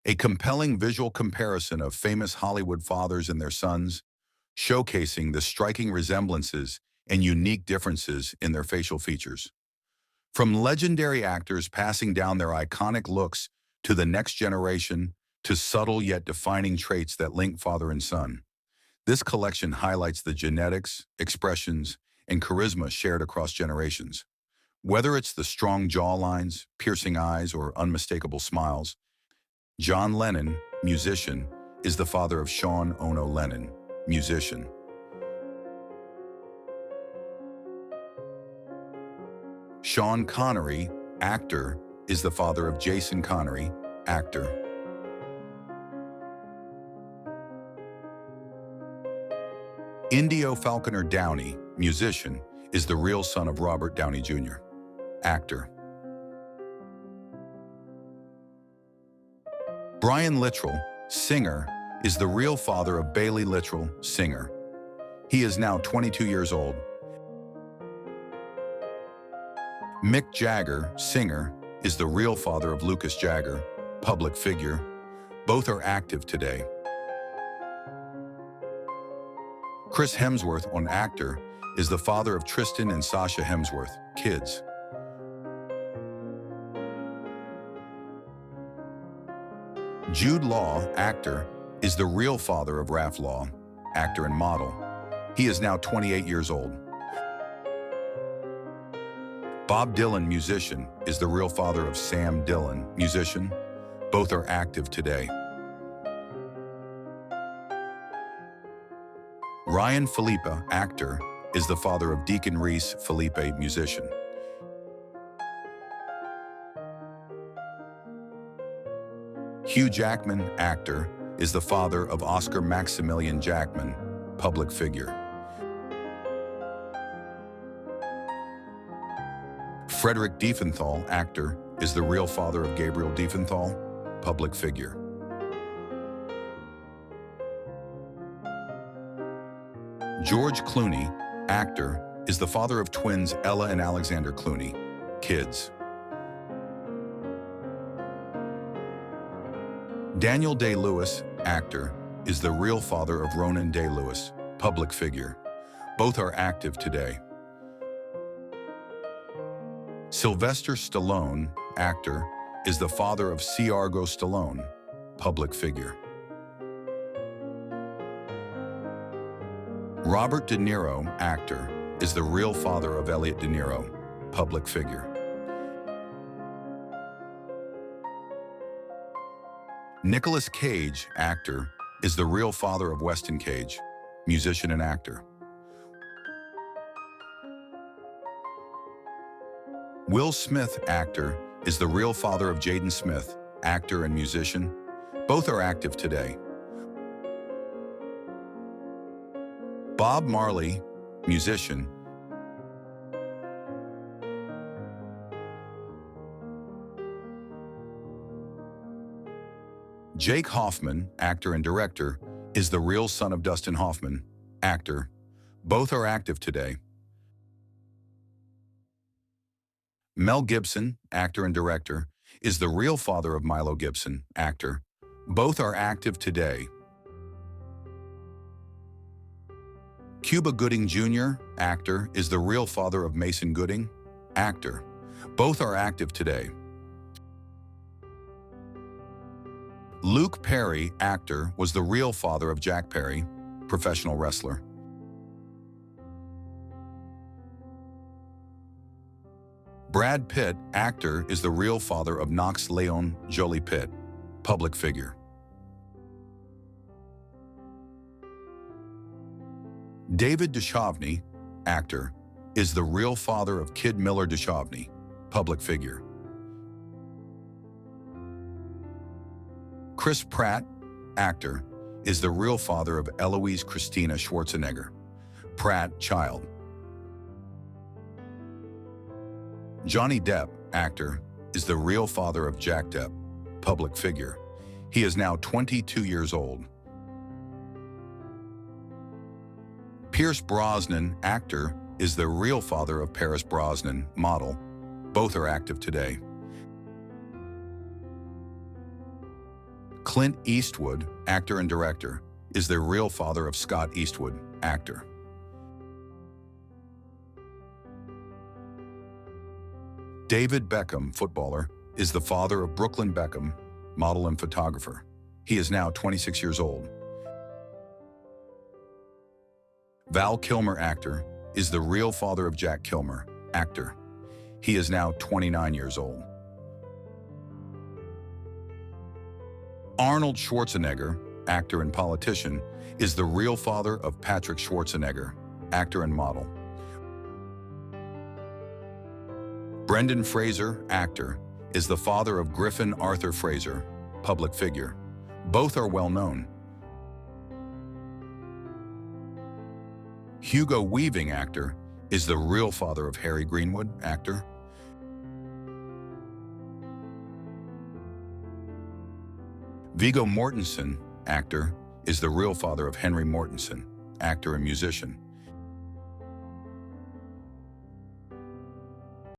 A compelling visual comparison of famous Hollywood fathers and their sons, showcasing the striking resemblances and unique differences in their facial features. From legendary actors passing down their iconic looks to the next generation, to subtle yet defining traits that link father and son. This collection highlights the genetics, expressions, and charisma shared across generations. Whether it's the strong jawlines, piercing eyes, or unmistakable smiles, John Lennon, musician, is the father of Sean Ono Lennon, musician. Sean Connery, actor, is the father of Jason Connery, actor. Indio Falconer Downey, musician, is the real son of Robert Downey Jr., actor. Brian Littrell, singer, is the real father of Bailey Littrell, singer. He is now 22 years old. Mick Jagger, singer, is the real father of Lucas Jagger, public figure. Both are active today. Chris Hemsworth, an actor, is the father of Tristan and Sasha Hemsworth, kids. Jude Law, actor, is the real father of Raph Law, actor and model. He is now 28 years old. Bob Dylan, musician, is the real father of Sam Dillon, musician. Both are active today. Ryan Felipe, actor, is the father of Deacon Reese Felipe, musician. Hugh Jackman, actor, is the father of Oscar Maximilian Jackman, public figure. Frederick Diefenthal, actor, is the real father of Gabriel Diefenthal, public figure. George Clooney, actor, is the father of twins Ella and Alexander Clooney, kids. Daniel Day-Lewis, actor, is the real father of Ronan Day-Lewis, public figure. Both are active today. Sylvester Stallone, actor, is the father of C. Argo Stallone, public figure. Robert De Niro, actor, is the real father of Elliot De Niro, public figure. Nicolas Cage, actor, is the real father of Weston Cage, musician and actor. Will Smith, actor, is the real father of Jaden Smith, actor and musician. Both are active today. Bob Marley, musician, Jake Hoffman, actor and director, is the real son of Dustin Hoffman, actor. Both are active today. Mel Gibson, actor and director, is the real father of Milo Gibson, actor. Both are active today. Cuba Gooding Jr., actor, is the real father of Mason Gooding, actor. Both are active today. Luke Perry, actor, was the real father of Jack Perry, professional wrestler. Brad Pitt, actor, is the real father of Knox Leon Jolie Pitt, public figure. David Duchovny, actor, is the real father of Kid Miller Duchovny, public figure. Chris Pratt, actor, is the real father of Eloise Christina Schwarzenegger, Pratt child. Johnny Depp, actor, is the real father of Jack Depp, public figure. He is now 22 years old. Pierce Brosnan, actor, is the real father of Paris Brosnan, model. Both are active today. Clint Eastwood, actor and director, is the real father of Scott Eastwood, actor. David Beckham, footballer, is the father of Brooklyn Beckham, model and photographer. He is now 26 years old. Val Kilmer, actor, is the real father of Jack Kilmer, actor. He is now 29 years old. Arnold Schwarzenegger, actor and politician, is the real father of Patrick Schwarzenegger, actor and model. Brendan Fraser, actor, is the father of Griffin Arthur Fraser, public figure. Both are well known. Hugo Weaving, actor, is the real father of Harry Greenwood, actor. Viggo Mortensen, actor, is the real father of Henry Mortensen, actor and musician.